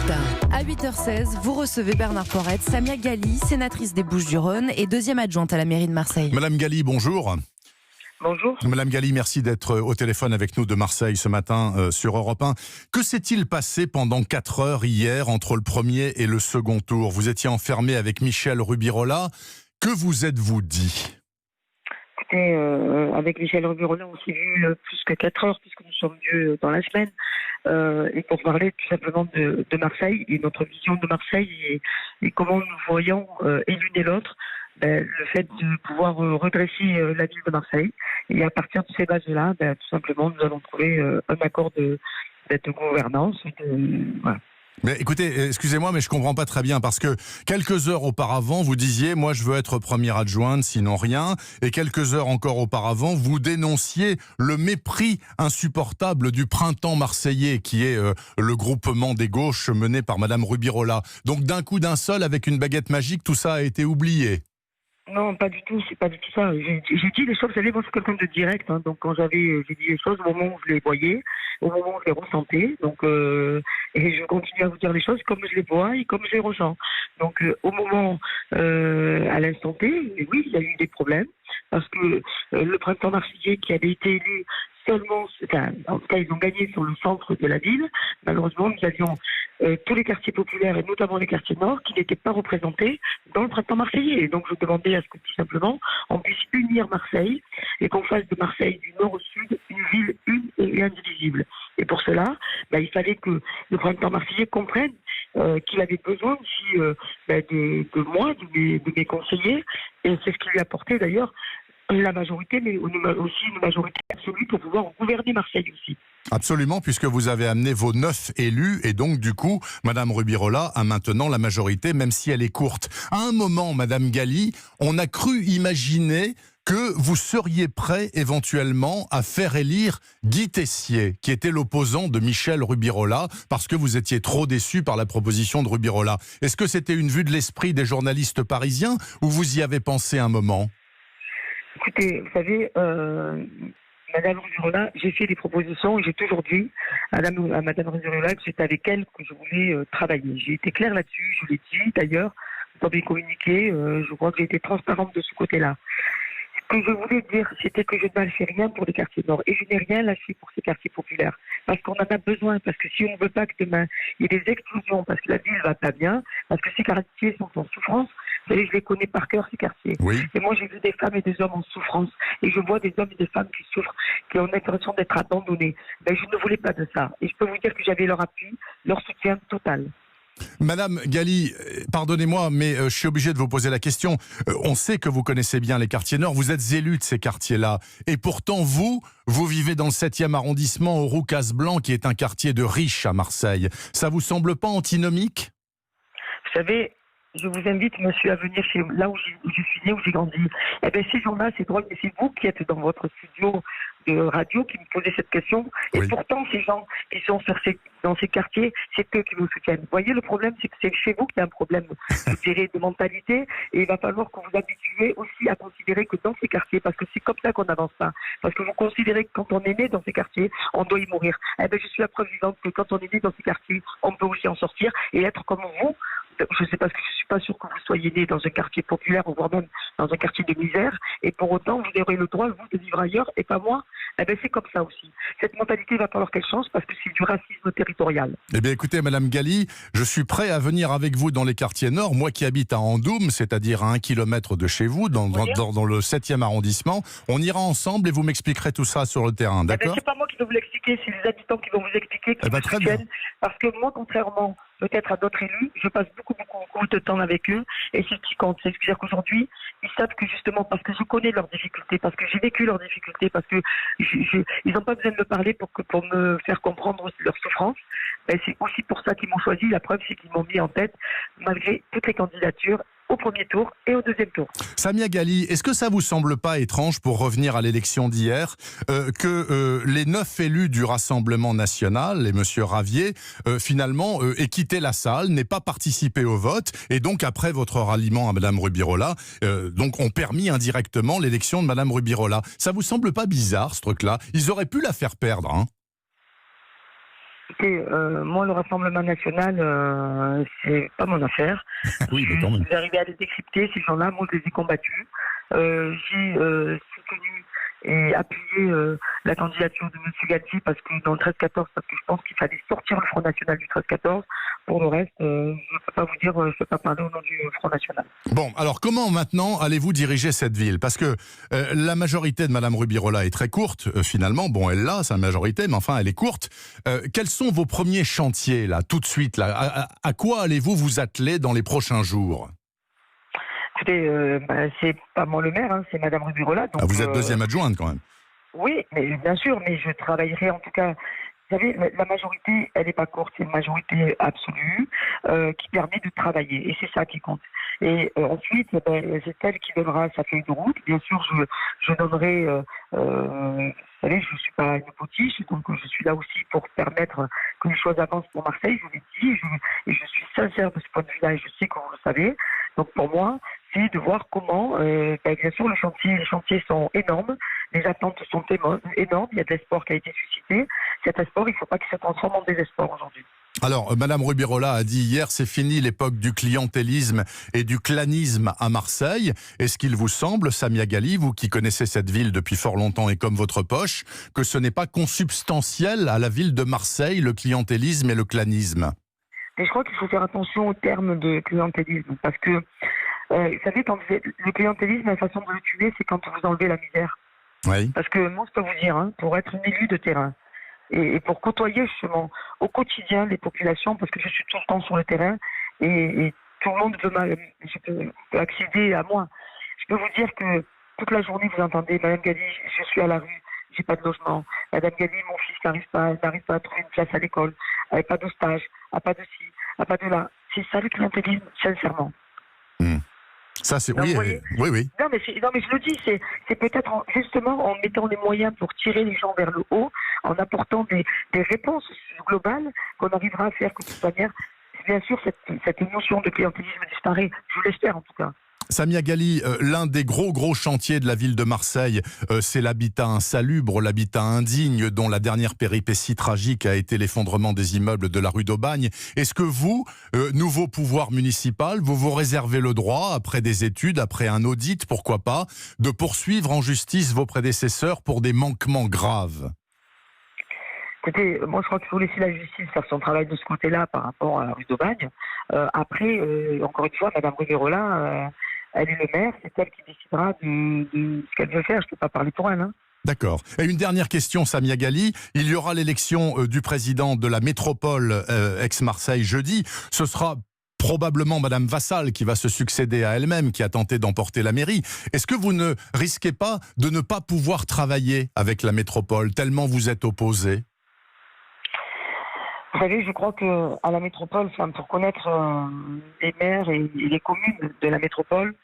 direct. À 8h16, vous recevez Bernard Porrette, Samia Ghali, sénatrice des Bouches-du-Rhône et deuxième adjointe à la mairie de Marseille. Madame Ghali, bonjour. Bonjour. Madame Ghali, merci d'être au téléphone avec nous de Marseille ce matin sur Europe 1. Que s'est-il passé pendant 4 heures hier entre le premier et le second tour? Vous étiez enfermé avec Michel Rubirola. Que vous êtes-vous dit? Écoutez, avec Michel Rubirola, on s'est vu plus que 4 heures puisque nous sommes vus dans la semaine. Et pour parler tout simplement de Marseille et notre vision de Marseille et comment nous voyons et l'une et l'autre le fait de pouvoir redresser la ville de Marseille. Et à partir de ces bases-là, tout simplement, nous allons trouver un accord de gouvernance. Voilà. Mais écoutez, excusez-moi, mais je comprends pas très bien parce que quelques heures auparavant, vous disiez, moi je veux être première adjointe, sinon rien. Et quelques heures encore auparavant, vous dénonciez le mépris insupportable du printemps marseillais, qui est le groupement des gauches mené par Madame Rubirola. Donc d'un coup d'un seul, avec une baguette magique, tout ça a été oublié. Non, pas du tout, c'est pas du tout ça. J'ai dit les choses, vous savez, moi je suis quelqu'un de direct, donc quand j'ai dit les choses au moment où je les voyais, au moment où je les ressentais, donc et je continue à vous dire les choses comme je les vois et comme je les ressens. Donc au moment, à l'instant T, oui, il y a eu des problèmes, parce que le printemps marseillais qui avait été élu seulement, en tout cas ils ont gagné sur le centre de la ville. Malheureusement, nous avions tous les quartiers populaires et notamment les quartiers nord qui n'étaient pas représentés dans le printemps marseillais. Et donc je demandais à ce que tout simplement on puisse unir Marseille et qu'on fasse de Marseille du nord au sud une ville une et indivisible. Et pour cela, il fallait que le printemps marseillais comprenne qu'il avait besoin aussi de moi, de mes conseillers, et c'est ce qui lui a apporté d'ailleurs la majorité, mais aussi une majorité absolue pour pouvoir gouverner Marseille aussi. Absolument, puisque vous avez amené vos 9 élus, et donc du coup, Madame Rubirola a maintenant la majorité, même si elle est courte. À un moment, Madame Ghali, on a cru imaginer que vous seriez prêt éventuellement à faire élire Guy Tessier, qui était l'opposant de Michel Rubirola, parce que vous étiez trop déçu par la proposition de Rubirola. Est-ce que c'était une vue de l'esprit des journalistes parisiens, ou vous y avez pensé un moment ? Écoutez, vous savez, Madame Rubirola, j'ai fait des propositions et j'ai toujours dit à Madame Rubirola que c'était avec elle que je voulais travailler. J'ai été claire là-dessus, je l'ai dit d'ailleurs, dans mes communiqués, je crois que j'ai été transparente de ce côté-là. Ce que je voulais dire, c'était que je ne lâchais rien pour les quartiers nord et je n'ai rien lâché pour ces quartiers populaires. Parce qu'on en a besoin, parce que si on ne veut pas que demain il y ait des explosions, parce que la ville va pas bien, parce que ces quartiers sont en souffrance, vous savez, je les connais par cœur, ces quartiers. Oui. Et moi, j'ai vu des femmes et des hommes en souffrance. Et je vois des hommes et des femmes qui souffrent, qui ont l'impression d'être abandonnés. Mais je ne voulais pas de ça. Et je peux vous dire que j'avais leur appui, leur soutien total. Madame Ghali, pardonnez-moi, mais je suis obligé de vous poser la question. On sait que vous connaissez bien les quartiers nord, vous êtes élu de ces quartiers-là. Et pourtant, vous vivez dans le 7e arrondissement, au Roucas-Blanc, qui est un quartier de riches à Marseille. Ça vous semble pas antinomique ? Vous savez, je vous invite, monsieur, à venir là où je suis né, où j'ai grandi. Eh bien, ces gens-là, c'est drôle, mais c'est vous qui êtes dans votre studio de radio qui me posez cette question. Et oui. Pourtant, ces gens qui sont dans ces quartiers, c'est eux qui vous soutiennent. Vous voyez, le problème, c'est que c'est chez vous qu'il y a un problème, je dirais, de mentalité. Et il va falloir que vous habituez aussi à considérer que dans ces quartiers, parce que c'est comme ça qu'on n'avance pas. Parce que vous considérez que quand on est né dans ces quartiers, on doit y mourir. Eh bien, je suis la preuve vivante que quand on est né dans ces quartiers, on peut aussi en sortir et être comme vous. Je sais pas, parce que je suis pas sûr que vous soyez né dans un quartier populaire, voire même dans un quartier de misère, et pour autant, vous aurez le droit, vous, de vivre ailleurs, et pas moi. Eh bien, c'est comme ça aussi. Cette mentalité, il va falloir qu'elle change, parce que c'est du racisme territorial. Eh bien, écoutez, Madame Ghali, je suis prêt à venir avec vous dans les quartiers nord, moi qui habite à Andoum, c'est-à-dire à 1 kilomètre de chez vous, dans le 7e arrondissement. On ira ensemble et vous m'expliquerez tout ça sur le terrain, d'accord ? C'est pas moi qui vais vous l'expliquer, c'est les habitants qui vont vous expliquer, qui vous soutiennent, parce que moi, contrairement peut-être à d'autres élus, je passe beaucoup de temps avec eux, et c'est ce qui compte. C'est-à-dire qu'aujourd'hui, ils savent que justement, parce que je connais leurs difficultés, parce que j'ai vécu leurs difficultés, parce que ils n'ont pas besoin de me parler pour me faire comprendre leurs souffrances. Et c'est aussi pour ça qu'ils m'ont choisi. La preuve, c'est qu'ils m'ont mis en tête, malgré toutes les candidatures, au premier tour et au deuxième tour. Samia Ghali, est-ce que ça vous semble pas étrange, pour revenir à l'élection d'hier, que les 9 élus du Rassemblement National, et monsieur Ravier, finalement, aient quitté la salle, n'aient pas participé au vote, et donc après votre ralliement à Madame Rubirola, donc ont permis indirectement l'élection de Madame Rubirola. Ça vous semble pas bizarre, ce truc-là ? Ils auraient pu la faire perdre, hein ? Écoutez, moi, le Rassemblement national, c'est pas mon affaire. Oui, mais quand même. J'ai arrivé à les décrypter, ces gens-là. Moi, je les ai combattus. J'ai soutenu et appuyé la candidature de M. Galtier parce que dans le 13-14, parce que je pense qu'il fallait sortir le Front National du 13-14. Pour le reste, je ne peux pas vous dire, je ne peux pas parler au nom du Front National. Bon, alors comment maintenant allez-vous diriger cette ville? Parce que la majorité de Madame Rubirola est très courte, finalement. Bon, elle l'a, sa majorité, mais enfin, elle est courte. Quels sont vos premiers chantiers, là, tout de suite là? À quoi allez-vous vous atteler dans les prochains jours? Écoutez, c'est pas moi le maire, hein, c'est Madame Rubirola. Donc, Vous êtes deuxième adjointe, quand même. Oui, mais bien sûr, mais je travaillerai en tout cas. Vous savez, la majorité, elle n'est pas courte, c'est une majorité absolue qui permet de travailler, et c'est ça qui compte. Et ensuite, c'est elle qui donnera sa feuille de route. Bien sûr, je donnerai, vous savez, je ne suis pas une potiche, donc je suis là aussi pour permettre que les choses avancent pour Marseille, je vous l'ai dit, et je suis sincère de ce point de vue-là, et je sais que vous le savez. Donc pour moi, c'est de voir comment, bien sûr, les chantiers sont énormes, les attentes sont énormes, il y a de l'espoir qui a été suscité. Cet espoir, il ne faut pas qu'il se transforme en désespoir aujourd'hui. Alors, Madame Rubirola a dit hier, c'est fini l'époque du clientélisme et du clanisme à Marseille. Est-ce qu'il vous semble, Samia Ghali, vous qui connaissez cette ville depuis fort longtemps et comme votre poche, que ce n'est pas consubstantiel à la ville de Marseille, le clientélisme et le clanisme? Mais je crois qu'il faut faire attention au terme de clientélisme, parce que, vous savez, quand le clientélisme, la façon de le tuer, c'est quand vous enlevez la misère. Oui. Parce que moi, je peux vous dire, hein, pour être une élue de terrain, et pour côtoyer justement au quotidien les populations, parce que je suis tout le temps sur le terrain, et tout le monde peut accéder à moi. Je peux vous dire que toute la journée, vous entendez, Madame Ghali, je suis à la rue, j'ai pas de logement. Madame Ghali, mon fils n'arrive pas à trouver une place à l'école, n'a pas de stage, n'a pas de ci, n'a pas de là. C'est ça le clientélisme, sincèrement. Ça, c'est Donc, oui. Non, mais je le dis, c'est peut-être justement en mettant les moyens pour tirer les gens vers le haut, en apportant des réponses globales qu'on arrivera à faire que de toute manière, bien sûr, cette notion de clientélisme disparaît. Je l'espère en tout cas. Samia Ghali, l'un des gros chantiers de la ville de Marseille, c'est l'habitat insalubre, l'habitat indigne, dont la dernière péripétie tragique a été l'effondrement des immeubles de la rue d'Aubagne. Est-ce que vous, nouveau pouvoir municipal, vous vous réservez le droit, après des études, après un audit, pourquoi pas, de poursuivre en justice vos prédécesseurs pour des manquements graves? Écoutez, moi je crois qu'il faut laisser la justice faire son travail de ce côté-là par rapport à la rue d'Aubagne. Après, encore une fois, Madame Rubirola, elle est le maire, c'est elle qui décidera de ce qu'elle veut faire. Je ne peux pas parler pour elle. Hein. D'accord. Et une dernière question, Samia Ghali. Il y aura l'élection du président de la métropole ex-Marseille jeudi. Ce sera probablement Madame Vassal qui va se succéder à elle-même, qui a tenté d'emporter la mairie. Est-ce que vous ne risquez pas de ne pas pouvoir travailler avec la métropole, tellement vous êtes opposés? Vous savez, je crois qu'à la métropole, pour connaître les maires et les communes de la métropole,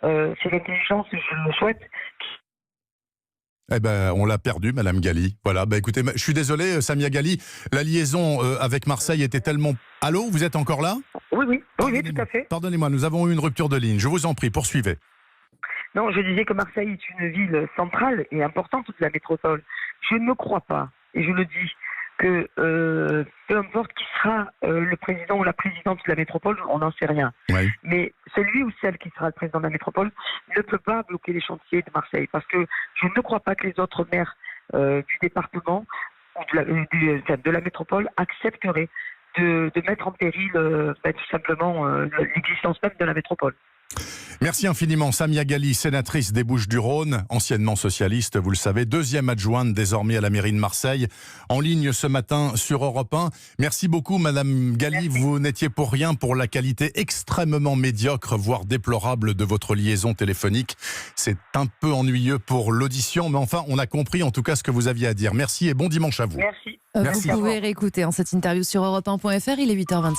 c'est l'intelligence, je le souhaite. Eh ben, on l'a perdu, Madame Ghali. Voilà, écoutez, je suis désolé, Samia Ghali, la liaison avec Marseille était tellement... Allô, vous êtes encore là? Oui, tout à fait. Pardonnez-moi, nous avons eu une rupture de ligne. Je vous en prie, poursuivez. Non, je disais que Marseille est une ville centrale et importante de la métropole. Je ne crois pas, et je le dis, que peu importe qui sera le président ou la présidente de la métropole, on n'en sait rien. Oui. Mais celui ou celle qui sera le président de la métropole ne peut pas bloquer les chantiers de Marseille, parce que je ne crois pas que les autres maires du département ou de la métropole accepteraient de mettre en péril tout simplement l'existence même de la métropole. Merci infiniment, Samia Ghali, sénatrice des Bouches-du-Rhône, anciennement socialiste, vous le savez, deuxième adjointe désormais à la mairie de Marseille, en ligne ce matin sur Europe 1. Merci beaucoup, Madame Ghali. Merci. Vous n'étiez pour rien pour la qualité extrêmement médiocre, voire déplorable de votre liaison téléphonique. C'est un peu ennuyeux pour l'audition, mais enfin, on a compris en tout cas ce que vous aviez à dire. Merci et bon dimanche à vous. Merci. Vous pouvez réécouter cette interview sur europe1.fr, il est 8h26.